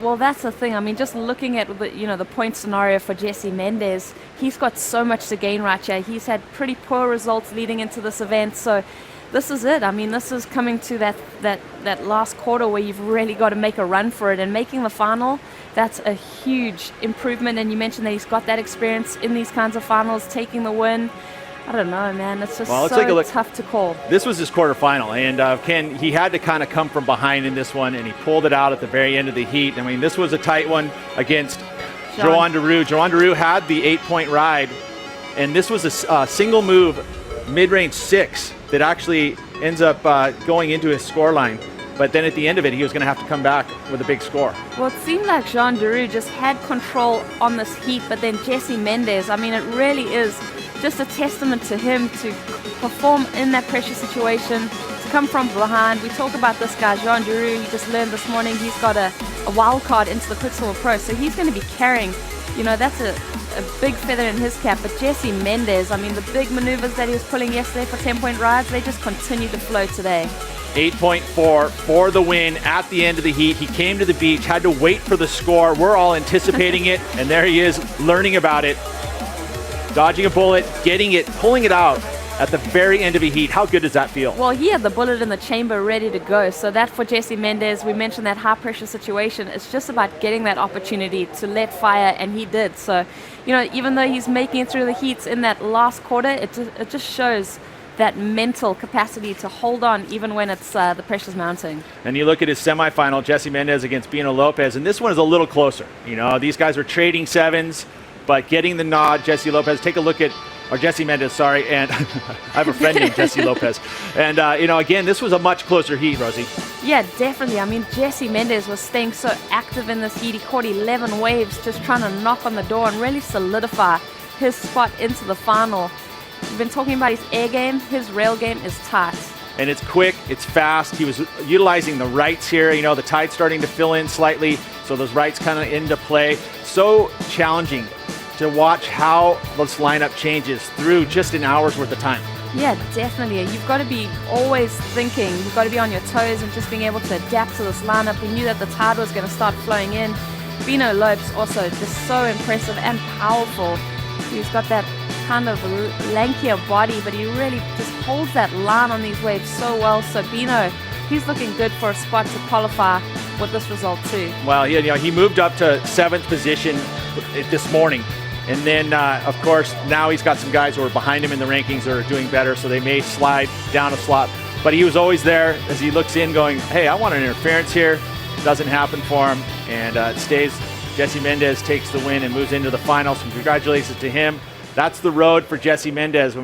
Well, that's the thing. I mean, just looking at the point scenario for Jesse Mendes, he's got so much to gain right here. He's had pretty poor results leading into this event, so this is it. I mean, this is coming to that last quarter where you've really got to make a run for it, and making the final, that's a huge improvement. And you mentioned that he's got that experience in these kinds of finals, taking the win. I don't know, man. It's just so tough to call. This was his quarterfinal, and he had to kind of come from behind in this one, and he pulled it out at the very end of the heat. I mean, this was a tight one against Joan Deroux. Joan Deroux had the 8-point ride, and this was a single move, mid-range 6, that actually ends up going into his score line. But then at the end of it, he was going to have to come back with a big score. Well, it seemed like Joan Deroux just had control on this heat, but then Jesse Mendes, I mean, it really is just a testament to him to perform in that pressure situation, to come from behind. We talk about this guy, Joan Deroux. He just learned this morning he's got a wild card into the Quicksilver Pro, so he's going to be carrying, that's a big feather in his cap. But Jesse Mendes, I mean, the big maneuvers that he was pulling yesterday for 10-point rides, they just continue to flow today. 8.4 for the win at the end of the heat. He came to the beach, had to wait for the score. We're all anticipating it, and there he is learning about it. Dodging a bullet, getting it, pulling it out at the very end of a heat. How good does that feel? Well, he had the bullet in the chamber ready to go. So that for Jesse Mendes, we mentioned that high pressure situation. It's just about getting that opportunity to let fire, and he did. So, even though he's making it through the heats in that last quarter, it just shows that mental capacity to hold on even when it's the pressure's mounting. And you look at his semifinal, Jesse Mendes against Bino Lopez, and this one is a little closer. These guys were trading 7s, but getting the nod. Jesse Mendes, sorry, and I have a friend named Jesse Lopez. And, again, this was a much closer heat, Rosie. Yeah, definitely. I mean, Jesse Mendes was staying so active in this heat. He caught 11 waves, just trying to knock on the door and really solidify his spot into the final. We've been talking about his air game. His rail game is tight. And it's quick, it's fast. He was utilizing the rights here. The tide's starting to fill in slightly, so those rights kind of into play. So challenging to watch how this lineup changes through just an hour's worth of time. Yeah, definitely. You've got to be always thinking. You've got to be on your toes and just being able to adapt to this lineup. We knew that the tide was going to start flowing in. Bino Lopez also just so impressive and powerful. He's got that kind of lankier body, but he really just holds that line on these waves so well. So Bino, he's looking good for a spot to qualify with this result too. Well, he moved up to 7th position this morning. And then, of course, now he's got some guys who are behind him in the rankings that are doing better, so they may slide down a slot. But he was always there as he looks in going, hey, I want an interference here. Doesn't happen for him, and it stays. Jesse Mendes takes the win and moves into the finals. So congratulations to him. That's the road for Jesse Mendes.